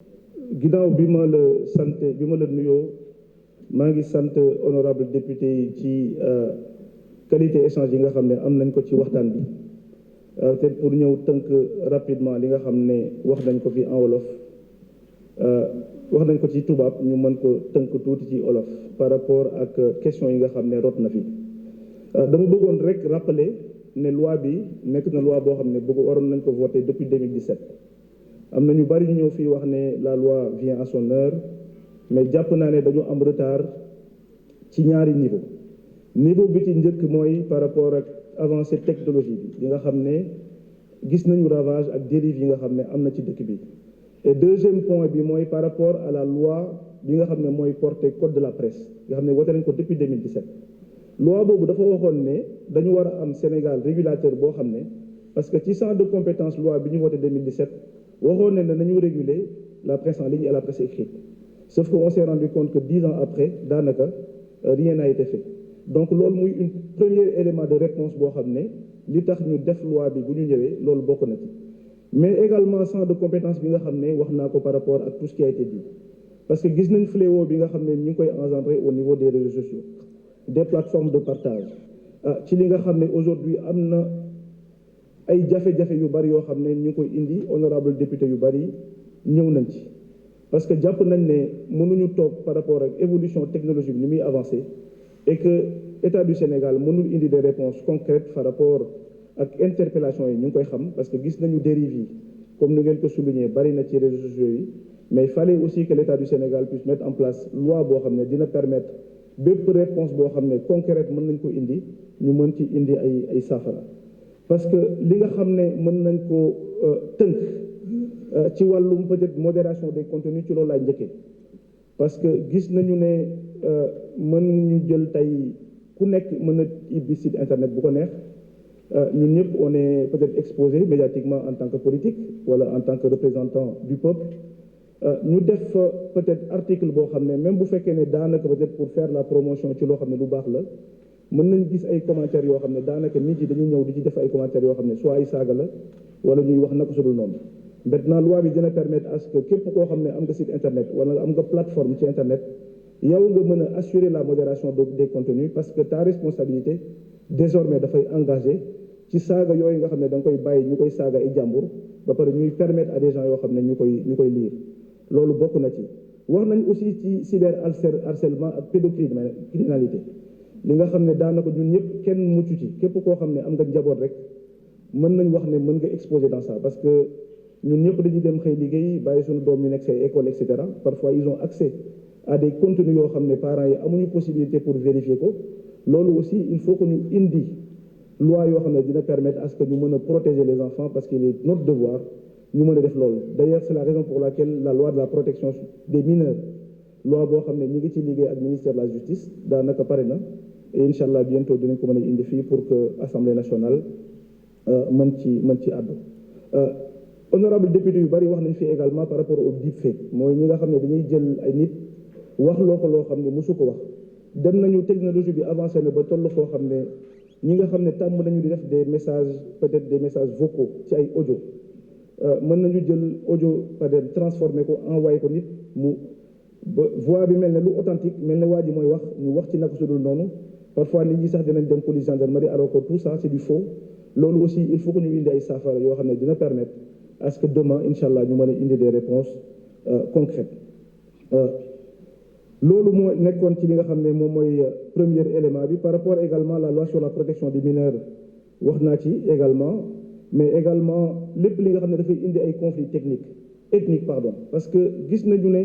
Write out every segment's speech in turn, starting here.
ginnaaw bi ma la sant bi ma la nuyoo maa ngi sant honorable député yi ci qualité échange yi nga xam ne am nañ ko ci waxtaan bi te pour ñëw tënk rapidement li nga xam ne wax nañ ko fi en wolof wax nañ ko ci tubaab ñu mën ko tënk tuuti ci olof par rapport ak question yi nga xam ne rot na fi dama bëggoon rek rappeler ne loi bi nekk na loi boo xam ne waroon nañ ko voter depuis 2017 am na ñu bari ñu ñëw fii wax ne la loi vient à son heure mais jàpp naa ne dañu am retard ci ñaari niveau bi ci njëkk mooy par rapport ak avancée technologie bi yi nga xam ne gis nañu ravage ak dérive yi nga xam ne am na ci dëkk bi et deuxième point bi mooy par rapport à la loi bi nga xam ne mooy porté code de la presse nga xam ne wote nañ ko depuis 2017 loi boobu dafa waxoon ne dañu war a am Sénégal régulateur boo xam ne parce que ci champ de compétence loi bi ñu voté 2017 waxoon ne nañu réguler la presse en ligne et la presse écrite sauf que on s'est rendu compte que 10 ans après daanaka rien n'a été fait donc loolu muy une premier élément de réponse boo xam ne li tax ñu def loi bi bu ñu ñëwee loolu bokk na ci mais également champ de compétence bi nga xam ne wax naa ko par rapport ak tout ce qui a été dit parce que gis nañ fléau bi nga xam ne ñu ngi koy engendrer au niveau des réseaux sociaux des plateformes de partage ci li nga xam ne aujourd'hui am na ay jafe-jafe yu bari yoo xam ne ñu ngi koy indi honorable député yu bari ñëw nañ ci parce que jàpp nañ ne mënuñu toog par rapport ak évolution technologique bi ni muy avancer et que État du Sénégal mënul indi des réponses concrètes par rapport ak interpellation yi ñu ngi koy xam parce que gis nañu dérive yi comme ni ngeen ko souligné bari na ci réseaux sociaux yi mais il fallait aussi que l'État du Sénégal puisse mettre en place loi boo xam ne dina permettre bépp réponse boo xam ne concrète mën nañ ko indi ñu mën ci indi ay saafara parce que li nga xam ne mën nañ ko tënk ci wàllum peut-être modération des contenus ci loolu laay njëkkee parce que gis nañu ne mën ñu jël tey ku nekk mën a ibbi site internet bu ko neex ñun ñëpp on est peut-être exposé médiatiquement en tant que politique wala en tant que représentant du peuple ñu def peut-être article boo xam ne même bu fekkee ne daanaka peut-être pour faire la promotion ci loo xam ne lu baax la mën nañ gis ay commentaires yoo xam ne daanaka nit yi dañuy ñëw di ci def ay commentaires yoo xam ne soit ay saaga la wala ñuy wax naka su dul noonu maintenant loi bi dina permettre à ce que képp koo xam ne am nga site internet wala am nga plateforme ci internet yow nga mën a assurer la modération des contenus parce que ta responsabilité désormais dafay engagé ci saaga yooyu nga xam ne da nga koy bàyyi ñu koy saaga ay jàmbur ba pare ñuy permettre à des gens yoo xam ne ñu koy lire loolu bokk na ci wax nañ aussi ci cyber harcèlement ak pédocriminalité li nga xam ne daanaka ñun ñëpp kenn mucc ci képp koo xam ne am nga njaboot rek mën nañ wax ne mën nga exposer dans ça parce que ñun ñëpp dañuy dem xëy liggéey bàyyi suñu doom ñu nekk say école et cetera parfois ils ont accès à des contenus yoo xam ne parents yi amuñu possibilité pour vérifier ko loolu aussi il faut que ñu indi loi yoo xam ne dina permettre à ce que ñu mën a protéger les enfants parce qu'il est notre devoir ñu mën a def loolu d'ailleurs c'est la raison pour laquelle la loi de la protection des mineurs loi boo xam ne ñu ngi ci liggéey ak ministère de la justice daanaka pare na et incha allah bientôt dinañ ko mën a indi fii pour que assemblée nationale mën ci àddu honorable député yu bari wax nañ fi également par rapport au deepfake mooy ñi nga xam ne dañuy jël ay nit wax loo xam ne mosu ko wax dem nañu technologie bi avancé na ba toll foo xam ne ñi nga xam ne tàmm nañu di def des messages peut-être des messages vocaux ci ay audio mën nañu jël audio peut-être transformer ko envoyé ko nit mu ba voix bi mel ne lu authentique mel ne waa ji mooy wax ñu wax ci naka su dul noonu parfois nit ñi sax dinañ dem police gendarmerie alors que tout ça c'est du faux loolu aussi il faut que ñu indi ay saafara yoo xam ne dina permettre à ce que demain incha allah ñu mën a indi des réponses concrètes loolu moo nekkoon ci li nga xam ne moom mooy premier élément bi par rapport également à la loi sur la protection des mineurs wax naa ci également mais également lépp li nga xam ne dafay indi ay conflits ethniques parce que gis nañu ne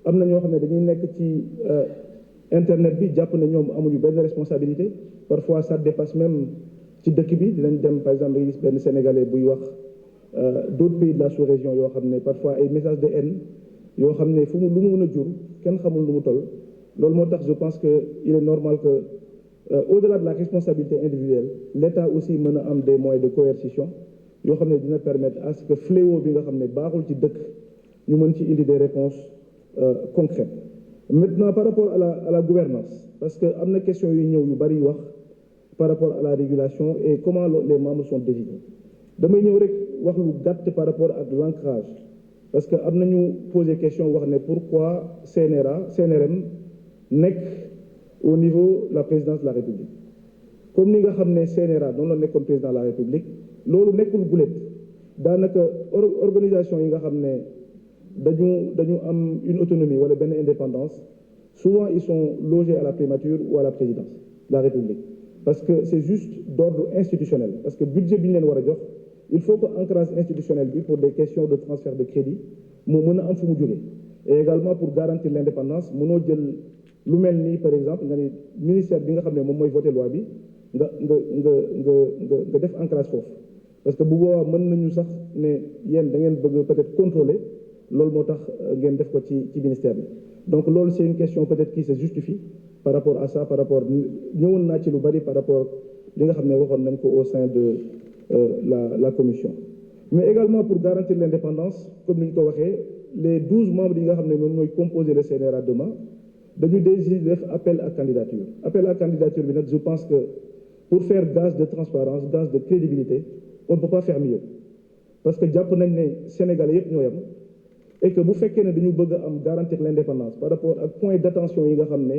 am na ñoo xam ne dañuy nekk ci internet bi jàpp ne ñoom amuñu benn responsabilité parfois ça dépasse même ci dëkk bi dinañ dem par exemple gis benn sénégalais buy wax d'autres pays de la sous-région yoo xam ne parfois ay messages de haine yoo xam ne lu mu mën a jur kenn xamul lu mu toll loolu moo tax je pense que il est normal que au-delà de la responsabilité individuelle l'État aussi mën a am des moyens de coercition yoo xam ne dina permettre à ce que fléau bi nga xam ne baaxul ci dëkk ñu mën ci indi des réponses concrètes maintenant par rapport à la gouvernance parce que am na question yu ñëw yu bari wax par rapport à la régulation et comment les membres sont désignés damay ñëw rek wax lu gàtt par rapport ak l'ancrage parce que am nañu posé question wax ne pourquoi CNRM nekk au niveau de la présidence de la République comme ni nga xam ne CNRA noonu la nekkoon président de la République loolu nekkul gulet daanaka organisation yi nga xam ne dañu am une autonomie wala benn indépendance souvent ils sont logés à la primature ou à la présidence de la République parce que c'est juste d'ordre institutionnel parce que budget bi ñu leen war a jox il faut que ancrage institutionnel bi pour des questions de transfert de crédit moo mën a am fu mu jógee et également pour garantir l'indépendance mënoo jël lu mel nii par exemple nga ni ministère bi nga xam ne moom mooy voté loi bi nga def ancrage foofu parce que bu boobaa mën nañu sax ne yéen da ngeen bëgg peut-être contrôler loolu moo tax ngeen def ko ci ministère bi donc loolu c'est une question peut-être qui se justifie par rapport à ça par rapport ñëwoon naa ci lu bari par rapport li nga xam ne waxoon nañ ko au sein de la commission mais également pour garantir l'indépendance comme ni ñu ko waxee les 12 membres yi nga xam ne moom mooy composer le CNRA demain dañu décider def appel à candidature bi nag je pense que pour faire gage de transparence gage de crédibilité on ne peut pas faire mieux parce que jàpp nañ ne Sénégalais yëpp ñoo yam et que bu fekkee ne dañu bëgg a am garantir l'indépendance par rapport ak point d'attention yi nga xam ne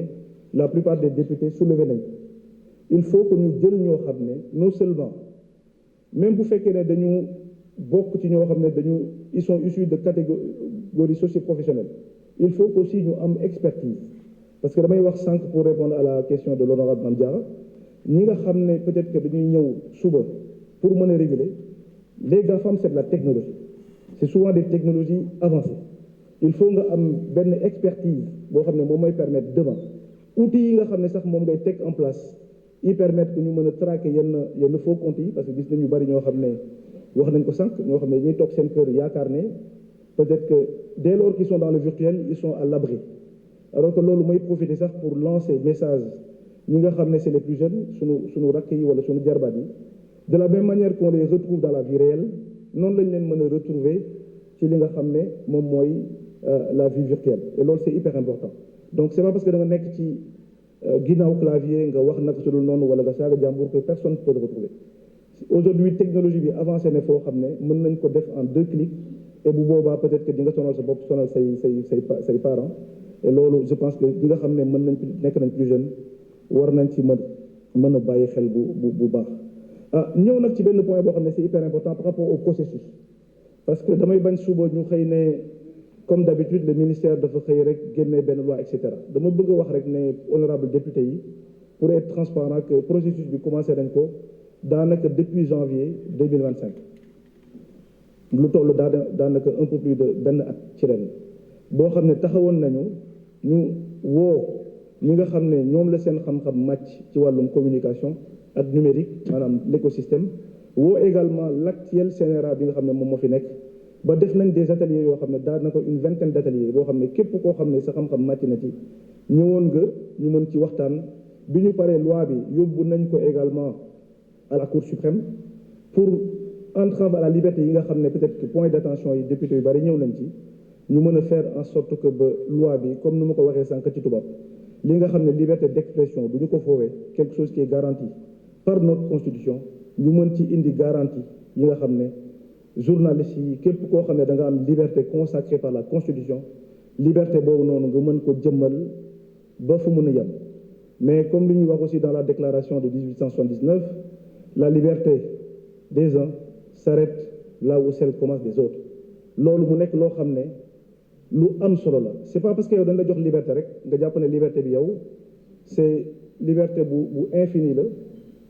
la plupart des députés soulevé nañ il faut que ñu jël ñoo xam ne non seulement même bu fekkee ne dañu bokk ci ñoo xam ne ils sont issus de catégories socio-professionnelles il faut qu'aussi ñu am expertise parce que damay wax sànq pour répondre à la question de l'honorable Mame Diarra ñi nga xam ne peut-être que dañuy ñëw suba pour mën a réguler les GAFAM c'est de la technologie c'est souvent des technologies avancées il faut nga am benn expertise boo xam ne moom mooy permettre demain outils yi nga xam ne sax moom ngay teg en place yi permettre que ñu mën a traquer yenn faux comptes yi parce que gis nañu bari ñoo xam ne wax nañ ko sànq ñoo xam ne dañuy toog seen kër yaakaar ne peut-être que dès lors qu'ils sont dans le virtuel ils sont à l'abri alors que loolu mooy profiter sax pour lancer message ñi nga xam ne c'est les plus jeunes suñu rakk yi wala suñu jarbaat yi de la même manière qu'on les retrouve dans la vie réelle noonu lañ leen mën a retrouver ci li nga xam ne moom mooy la vie virtuelle et loolu c'est hyper important donc c'est pas parce que da nga nekk ci ginnaaw clavier nga wax naka su dul noonu wala nga saaga jàmbur que personne peut le retrouver aujourd'hui technologie bi avancé ne foo xam ne mën nañ ko def en 2 clics et bu boobaa peut-être que di nga sonal sa bopp sonal say parents et loolu je pense que ñi nga xam ne mën nañ nekk nañ plus jeune war nañ ci mën a bàyyi xel bu baax ñëw nag ci benn point boo xam ne c'est hyper important par rapport au processus parce que damay bañ suba ñu xëy ne comme d'habitude le ministère dafa xëy rek génne benn loi et cetera dama bëgg a wax rek ne honorable député yi pour être transparent que processus bi commencé nañ ko daanaka depuis janvier 2025 lu toll daanaka un peu plus de benn at ci ren boo xam ne taxawoon nañu ñu woo ñi nga xam ne ñoom la seen xam-xam màcc ci wàllum communication ak numérique maanaam l'écosystème woo également l'actuel CNRA bi nga xam ne moom moo fi nekk ba def nañ des ateliers yoo xam ne daanaka une vingtaine d'ateliers boo xam ne képp koo xam ne sa xam-xam màcc na ci ñëwoon nga ñu mën ci waxtaan bi ñu paree loi bi yóbbu nañ ko également à la Cour suprême pour entrave à la liberté yi nga xam ne peut-être que point d'attention yi député yu bari ñëw nañ ci ñu mën a faire en sorte que ba loi bi comme ni ma ko waxee sànq ci tubaab li nga xam ne liberté d'expression du ñu ko foowee quelque chose qui est garanti par notre constitution ñu mën ci indi garantie yi nga xam ne journalistes yi képp koo xam ne da nga am liberté consacrée par la constitution liberté boobu noonu nga mën ko jëmmal ba fu mën a yem mais comme li ñuy wax aussi dans la déclaration de 1879 la liberté des uns s'arrête là où celle commence des autres loolu mu nekk loo xam ne lu am solo la c'est pas parce que yow dañ la jox liberté rek nga jàpp ne liberté bi yow c'est liberté bu infini la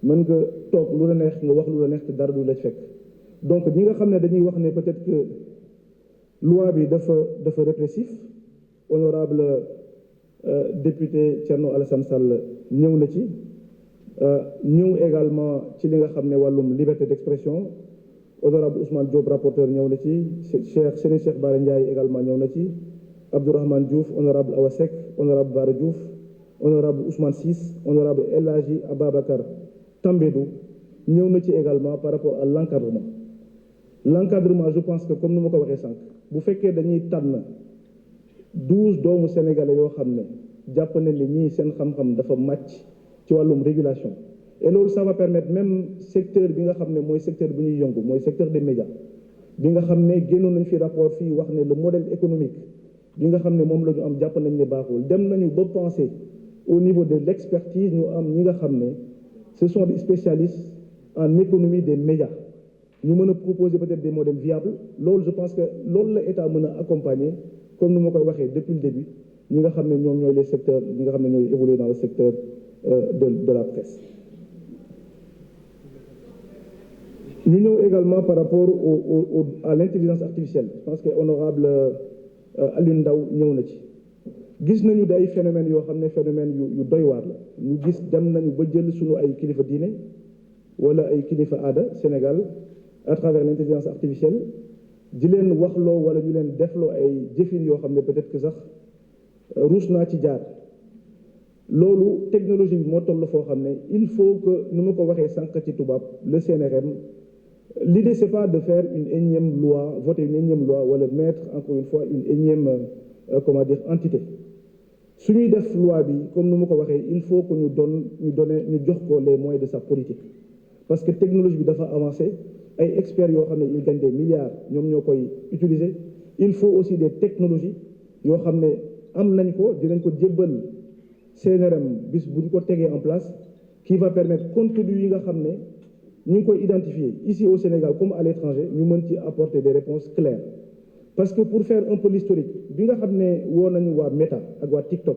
mën nga toog lu la neex nga wax lu la neex te dara du la fekk donc ñi nga xam ne dañuy wax ne peut-être que loi bi dafa répressif honorable député Thierno Alassane Sall ñëw na ci ñëw également ci li nga xam ne wàllum liberté d'expression honorable Ousmane Diop rapporteur ñëw na ci Serigne Cheikh Bara Ndiaye également ñëw na ci Abdourahmane Diouf honorable Awa Seck honorable Bara Diouf honorable Ousmane Ciss honorable El Hadji Ababacar Tambédou ñëw na ci également par rapport à l'encadrement je pense que comme ni ma ko waxee sànq bu fekkee dañuy tànn 12 doomu sénégalais yoo xam ne jàpp ne li ñii seen xam-xam dafa màcc ci wàllum régulation et loolu ça va permettre même secteur bi nga xam ne mooy secteur bi ñuy yëngu mooy secteur des médias bi nga xam ne génnoon nañ fi rapport fii wax ne le modèle économique bi nga xam ne moom la ñu am jàpp nañ ne baaxul dem nañu ba penser au niveau de l'expertise ñu am ñi nga xam ne ce sont des spécialistes en économie des médias ñu mën a proposer peut-être des modèles viables loolu je pense que loolu la état mën a accompagner comme ni ma koy waxee depuis le début ñi nga xam ne ñoom ñooy les secteurs ñi nga xam ne ñooy évoluer dans le secteur de la presse. ñu ñëw également par rapport à l'intelligence artificielle je pense que honorable Alioune Ndao ñëw na ci gis nañu day phénomènes yoo xam ne phénomène yu doy waar la ñu gis dem nañu ba jël suñu ay kilifa diine wala ay kilifa aada Sénégal à travers l'intelligence artificielle di leen waxloo wala ñu leen defloo ay jëfin yoo xam ne peut-être que sax ruus naa ci jaar loolu technologie bi moo toll foo xam ne il faut que nu ma ko waxee sànq ci tubaab le CNRM l'idée c'est pas de faire une énième loi voter une énième loi wala mettre encore une fois une énième comment dire entité su ñuy def loi bi comme nu ma ko waxee il faut que ñu jox ko les moyens de sa politique parce que technologie bi dafa avancé ay experts yoo xam ne ils gagnent des milliards ñoom ñoo koy utiliser il faut aussi des technologies yoo xam ne am nañ ko dinañ ko jébbal CNRM bis bu ñu ko tegee en place qui va permettre contenu yi nga xam ne ñu ngi koy identifier ici au Sénégal comme à l'étranger ñu mën ci apporter des réponses claires parce que pour faire un peu l'historique bi nga xam ne woo nañu waa Meta ak waa TikTok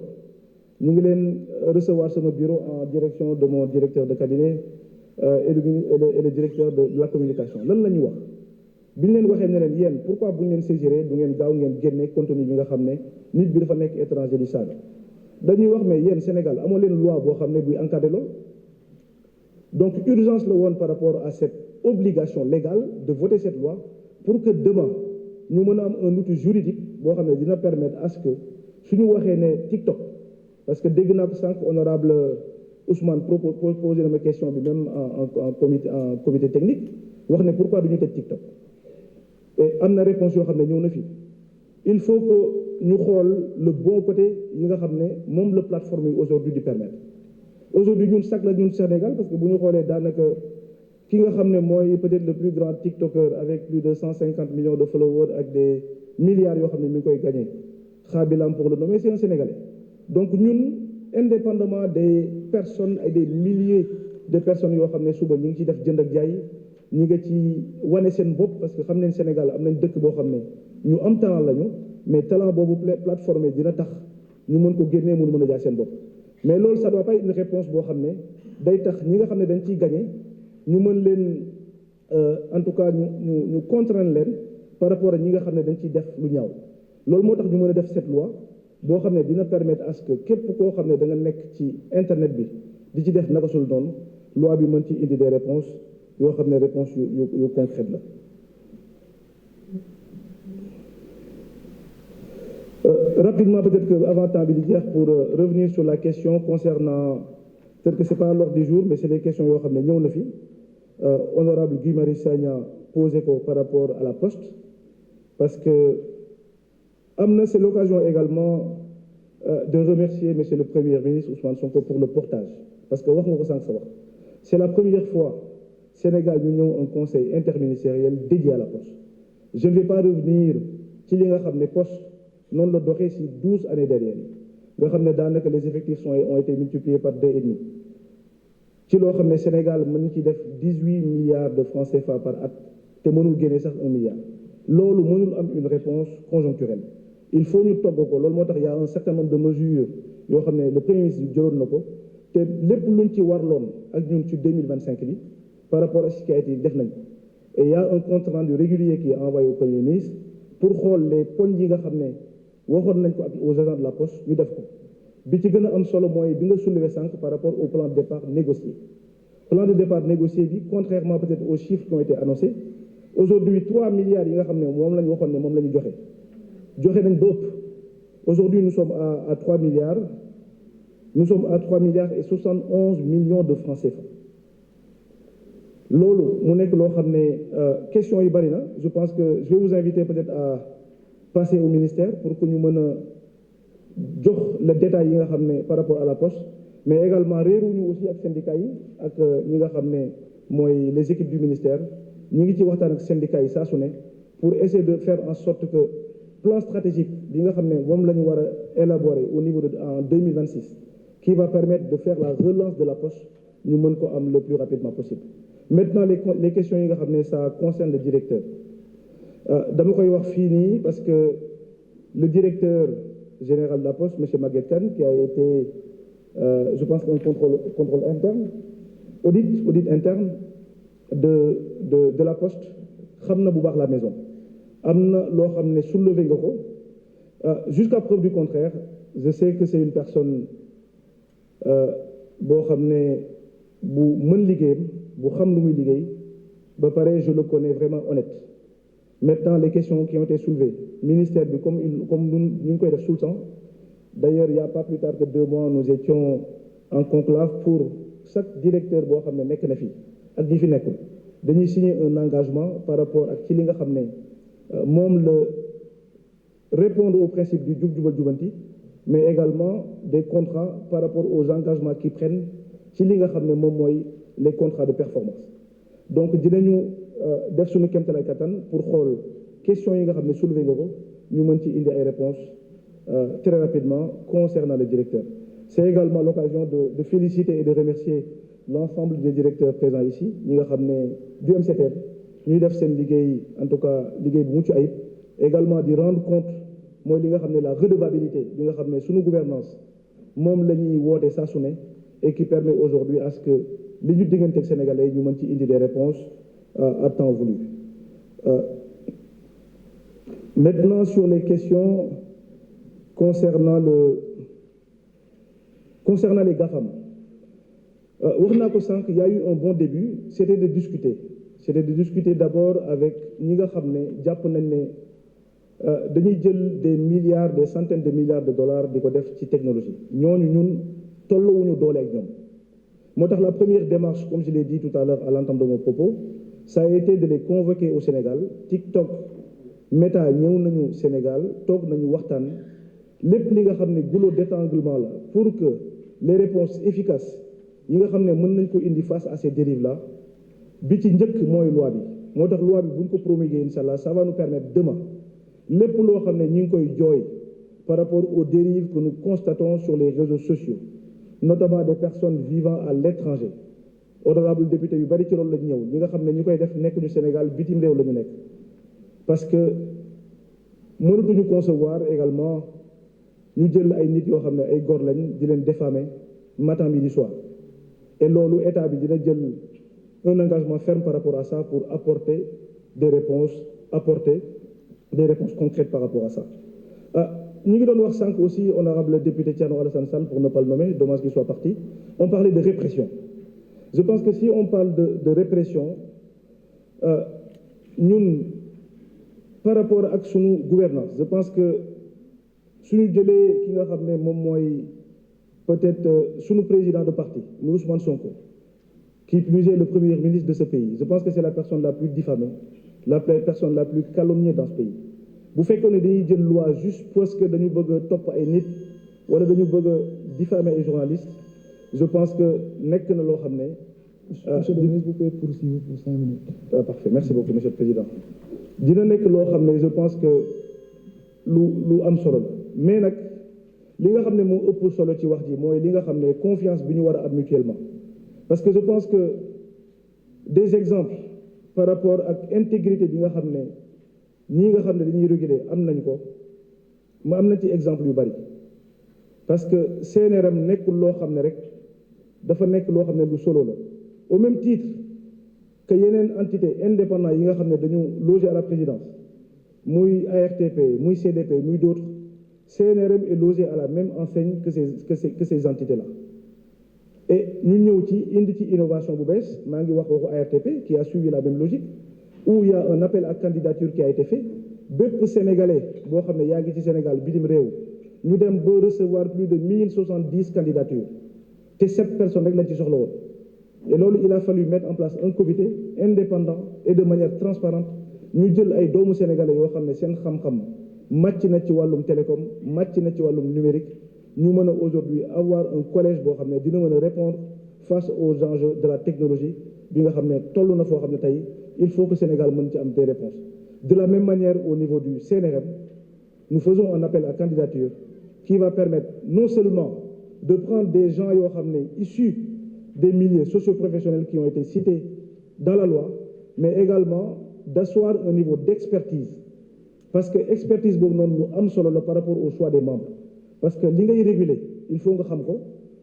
ñu ngi leen recevoir sama bureau en direction de mon directeur de cabinet et le directeur de la communication lan la ñu wax bi ñu leen waxee ne leen yéen pourquoi bu ñu leen saisiré du ngeen gaaw ngeen génne contenu bi nga xam ne nit bi dafa nekk étranger di saaga dañuy wax mais yéen Sénégal amoo leen loi boo xam ne buy encadré loolu donc urgence la woon par rapport à cette obligation légale de voter cette loi pour que demain ñu mën a am un outil juridique boo xam ne dina permettre à ce que suñu waxee ne TikTok parce que dégg naa ko sànq honorable Ousmane posé na ma question bi même en comité technique wax ne pourquoi du ñu tëj TikTok et am na réponse yoo xam ne ñëw na fii il faut que ñu xool le bon côté yi nga xam ne moom la plateforme yi aujourd'hui di permettre aujourd'hui ñun sax la ñun Sénégal parce que bu ñu xoolee daanaka ki nga xam ne mooy peut-être le plus grand TikToker avec plus de 150 millions de followers ak des milliards yoo xam ne mi ngi koy gagné xaabilam pour le nommer c'est un Sénégalais donc ñun indépendamment des personnes et des milliers de personnes yoo xam ne suba ñi ngi ci def jënd ak jaay ñi nga ci wane seen bopp parce que xam nañ Sénégal am nañ dëkk boo xam ne ñu am talent lañu mais talent boobu plateforme dina tax ñu mën ko génnee mën a jaay seen bopp mais loolu ça doit pas être une réponse boo xam ne day tax ñi nga xam ne dañ ciy gagné ñu mën leen en tout cas ñu contraindre leen par rapport ak ñi nga xam ne dañ ciy def lu ñaaw loolu moo tax ñu mën a def cette loi boo xam ne dina permettre à ce que képp koo xam ne da nga nekk ci internet bi di ci def naka sul doon loi bi mën ci indi des réponses yoo xam ne réponses yu concrètes la rapidement peut-être que avant temps bi di jeex pour revenir sur la question concernant peut-être que c'est pas à l'ordre du jour mais c'est des questions yoo xam ne ñëw na fi honorable Guy Marius Sagna posé ko par rapport à la poste parce que am na c'est l'occasion également de remercier monsieur le Premier ministre Ousmane Sonko pour le portage parce que wax nga ko sànq sa wax c'est la première fois Sénégal ñu ñëw un conseil interministériel dédié à la poste je ne vais pas revenir ci li nga xam ne poste noonu la doxee ci 12 années derrière nga xam ne daanaka les effectifs ont été multipliés par 2,5 ci loo xam ne Sénégal mën ci def 18 milliards de francs CFA par at te mënul génne sax 1 milliard loolu mënul am une réponse conjoncturelle il faut ñu togg ko loolu moo tax y a un certain nombre de mesures yoo xam ne le premier ministre jëloon na ko te lépp luñ ci warloon ak ñun ci 2025 bi par rapport à ce qui a été def nañ ko et il y a un compte rendu régulier qui est envoyé au premier ministre pour xool les points yi nga xam ne waxoon nañ ko ak aux agents de la poste ñu def ko bi ci gën a am solo mooy bi nga soulevé sànq par rapport au plan de départ négocié plan de départ négocié bi contrairement peut-être aux chiffres qui ont été annoncés aujourd'hui 3 milliards yi nga xam ne moom la ñu waxoon ne moom la ñu joxe nañ ba ëpp aujourd'hui nous sommes à 3 milliards et 71 millions de francs CFA loolu mu nekk loo xam ne question yi bari na je pense que je vais vous inviter peut-être à passer au ministère pour que ñu mën a jox le détail yi nga xam ne par rapport à la poste mais également réeruñu aussi ak syndicats yi ak ñi nga xam ne mooy les équipes du ministère ñi ngi ci waxtaan ak syndicats yi saa su ne pour essayer de faire en sorte que plan stratégique bi nga xam ne moom la ñu war a élaborer au niveau de en 2026 qui va permettre de faire la relance de la poste ñu mën ko am le plus rapidement possible. Maintenant les questions yi nga xam ne ça concerne le directeur dama koy wax fii nii parce que le directeur général de la poste monsieur Maguette Kane qui a été je pense qu'un contrôle interne audit interne de la poste xam na bu baax la maison am na loo xam ne soulevé nga ko jusqu'à preuve du contraire je sais que c'est une personne boo xam ne bu mën liggéeyam bu xam lu muy liggéey ba pare je le connais vraiment honnête. Maintenant les questions qui ont été soulevées ministère bi comme ñu ngi koy def tout le temps d'ailleurs il y a pas plus tard que 2 mois nous étions en conclave pour chaque directeur boo xam ne nekk na fi ak ñi fi nekkul dañuy signer un engagement par rapport ak ci li nga xam ne moom la répondre au principe du jub jubal jubanti mais également des contrats par rapport aux engagements qu'ils prennent ci li nga xam ne moom mooy les contrats de performance. Donc dinañu def suñu kéemtalaay kattan pour xool questions yi nga xam ne soulevé nga ko ñu mën ci indi ay réponses très rapidement concernant le directeur. C'est également l'occasion de féliciter et de remercier l'ensemble des directeurs présents ici ñi nga xam ne du MCTR ñuy def seen liggéey en tout cas liggéey bu mucc ayib également di rendre compte mooy li nga xam ne la redevabilité bi nga xam ne suñu gouvernance moom la ñuy woote saa su ne et qui permet aujourd'hui à ce que li ñu diggante ak sénégalais ñu mën ci indi des réponses à temps voulu. Maintenant sur les questions concernant les GAFAM wax naa ko sànq il y a eu un bon début c'était de discuter d'abord avec ñi nga xam ne jàpp nañ ne dañuy jël des milliards des centaines de milliards de dollars di ko def ci technologie ñooñu ñun tolluwuñu doole ak ñoom moo tax la première démarche comme je l'ai dit tout à l'heure à l'entame de mon propos ça a été de les convoquer au Sénégal TikTok Meta ñëw nañu Sénégal toog nañu waxtaan lépp li nga xam ne goulot d'étranglement la pour que les réponses efficaces yi nga xam ne mën nañ ko indi face à ces dérives là bi ci njëkk mooy loi bi moo tax loi bi bu ñu ko promulguer inchallah ça va nous permettre demain lépp loo xam ne ñu ngi koy jooy par rapport aux dérives que nous constatons sur les réseaux sociaux notamment des personnes vivant à l'étranger honorable député yu bari ci loolu lañu ñëw ñi nga xam ne ñu koy def nekkuñu Sénégal bitim réew la ñu nekk parce que mënatuñu concevoir également ñu jël ay nit yoo xam ne ay góor lañ di leen diffamer matin midi soir et loolu état bi dina jël un engagement ferme par rapport à ça pour apporter des réponses concrètes par rapport à ça. Ñu ngi doon wax sànq aussi honorable député Thierno Alassane Sall pour ne pas le nommer dommage qu'il soit parti on parlait de répression je pense que si on parle de répression ñun par rapport ak sunu gouvernance je pense que suñu jëlee ki nga xam ne moom mooy peut-être sunu président de parti muy Ousmane Sonko qui plus est le premier ministre de ce pays je pense que c'est la personne la plus diffamée la personne la plus calomniée dans ce pays bu fekkoon ne dañuy jël loi juste parce que dañu bëgg a topp ay nit wala dañu bëgg a diffamer ay journalistes je pense que nekk na loo xam ne. Monsieur le ministre, vous pouvez poursuivre pour 5 minutes. Parfait merci beaucoup monsieur le président dina nekk loo xam ne je pense que lu am solo la mais nag li nga xam ne moo ëpp solo ci wax ji mooy li nga xam ne confiance bi ñu war a am mutuellement parce que je pense que des exemples par rapport ak intégrité bi nga xam ne ñii nga xam ne dañuy réguler am nañ ko ma am na ci exemple yu bari parce que CNRM nekkul loo xam ne rek dafa nekk loo xam ne lu solo la au même titre que yeneen entité indépendant yi nga xam ne dañu loger à la présidence muy ARTP muy CDP muy d'autres CNRM est logé à la même enseigne que ces entités là et ñu ñëw ci indi ci innovation bu bees maa ngi wax waxu ARTP qui a suivi la même logique où il y a un appel à candidature qui a été fait bépp sénégalais boo xam ne yaa ngi ci Sénégal bitim réew ñu dem ba recevoir plus de 1070 candidatures te 7 personnes rek lañ ci soxla woon et loolu il a fallu mettre en place un comité indépendant et de manière transparente ñu jël ay doomu sénégalais yoo xam ne seen xam-xam màcc na ci wàllum télécom màcc na ci wàllum numérique ñu mën a aujourd'hui avoir un collège boo xam ne dina mën a répondre face aux enjeux de la technologie bi nga xam ne toll na foo xam ne tey il faut que Sénégal mën ci am des réponses De la même manière, au niveau du CNRM, nous faisons un appel à candidature qui va permettre non seulement de prendre des gens issus des milieux socio-professionnels qui ont été cités dans la loi, mais également d'asseoir un niveau d'expertise. Parce que expertise boobu noonu lu am solo la par rapport au choix des membres. Parce que li ngay réguler il faut nga xam ko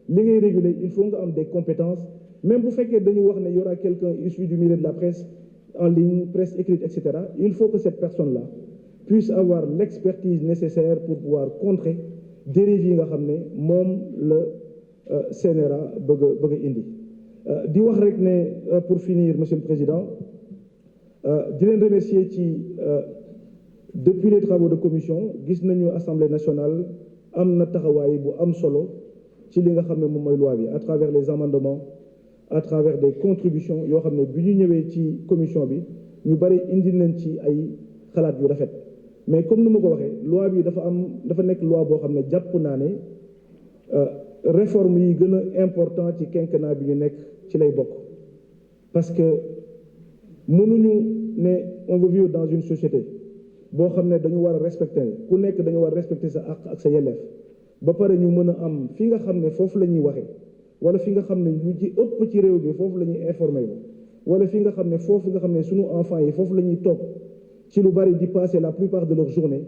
li ngay réguler il faut nga am des compétences même bu fekkee dañu wax ne y aura quelqu'un issu du milieu de la presse en ligne, presse écrite, etc. Il faut que cette personne-là puisse avoir l'expertise nécessaire pour pouvoir contrer dérives yi nga xam ne moom la CNRA bëgg a indi. Di wax rek ne pour finir, Monsieur le Président, di leen remercier ci depuis les travaux de commission gis nañu Assemblée nationale am na taxawaay bu am solo ci li nga xam ne moom mooy loi bi à travers les amendements, à travers des contributions yoo xam ne bi ñu ñëwee ci commission bi ñu bari indi nañ ci ay xalaat yu rafet. Mais comme ni ma ko waxee loi bi dafa nekk loi boo xam ne jàpp naa ne réforme yi gën a important ci quinquennat bi ñu nekk ci lay bokk. Parce que mënuñu ne on veut vivre dans une société boo xam ne dañu war a respecter ku nekk dañu war a respecter sa àq ak sa yelleef ba pare ñu mën a am fi nga xam ne foofu la ñuy waxee wala fi nga xam ne lu ci ëpp ci réew bi foofu la ñuy informer wala fi nga xam ne foofu nga xam ne sunu enfants yi foofu la ñuy toog ci lu bari di passer la plupart de leur journée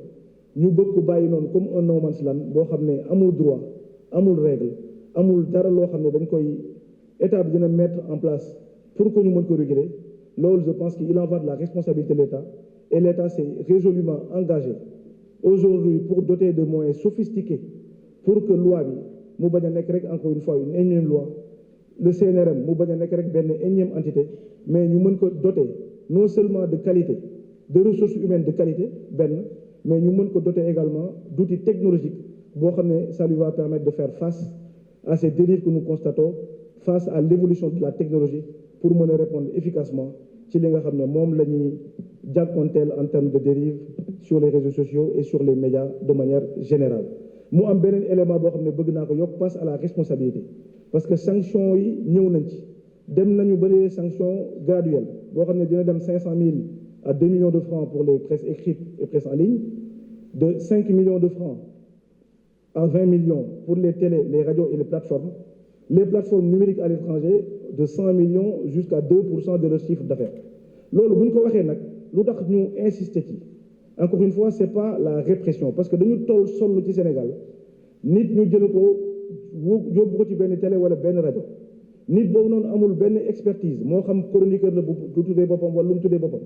ñu bëgg ko bàyyi noonu comme un no man's land boo xam ne amul droit amul règle amul dara loo xam ne dañ koy état bi dina mettre en place pour que ñu mën ko réguler. Loolu je pense qu'il en va de la responsabilité de l'État et l'État s'est résolument engagé aujourd'hui pour doter de moyens sophistiqués pour que loi bi mu bañ a nekk rek encore une fois une énième loi, le CNRM mu bañ a nekk rek benn énième entité, mais ñu mën ko doter non seulement de qualité, de ressources humaines de qualité mais ñu mën ko doter également d'outils technologiques boo xam ne ça lui va permettre de faire face à ces dérives que nous constatons, face à l'évolution de la technologie pour mën a répondre efficacement ci li nga xam ne moom la ñuy jànkonteel en termes de dérive sur les réseaux sociaux et sur les médias de manière générale. Mu am beneen élément boo xam ne bëgg naa ko yokk passe à la responsabilité parce que sanction yi ñëw nañ ci dem nañu ba les sanctions graduelles boo xam ne dina dem 500 000 à 2 millions de francs pour les presses écrites et presse en ligne, de 5 millions de francs à 20 millions pour les télés, les radios et les plateformes numériques à l'étranger de 100 millions jusqu'à 2% de leur chiffre d'affaires. Loolu bu ñu ko waxee nag lu tax ñu insister ci encore une fois c'est pas la répression parce que dañu toll sonn ci Sénégal nit ñu jël ko yóbbu ko ci benn télé wala benn rajo nit boobu noonu amul benn expertise moo xam chroniqueur la bu tuddee boppam wala lu mu tuddee boppam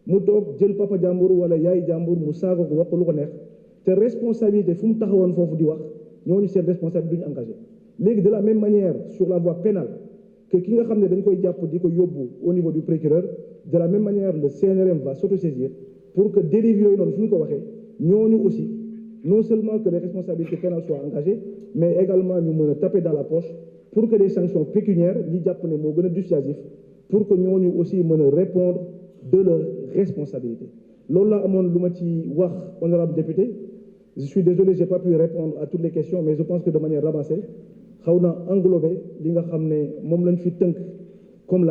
mu toog jël papa jàmbur wala yaay jàmbur mu saaga ko wax ko lu ko neex te responsabilité fu mu taxawoon foofu di wax ñooñu seen responsabilité duñu engagé. Léegi de la même manière sur la voie pénale que ki nga xam ne dañ koy jàpp di ko yóbbu au niveau du procureur de la même manière le CNRM va s'autosaisir pour que dérive yooyu noonu suñu ko waxee ñooñu aussi non seulement que les responsabilités pénales soient engagées mais également ñu mën a taper dans la poche pour que les sanctions pécuniaires ñi jàpp ne moo gën a dissuasif pour que ñooñu aussi mën a répondre de leurs responsabilités. Loolu la amoon lu ma ci wax honorable député. Je suis désolé j'ai pas pu répondre à toutes les questions mais je pense que de manière ramassée xaw na englobé li nga xam ne moom lañ fi tënk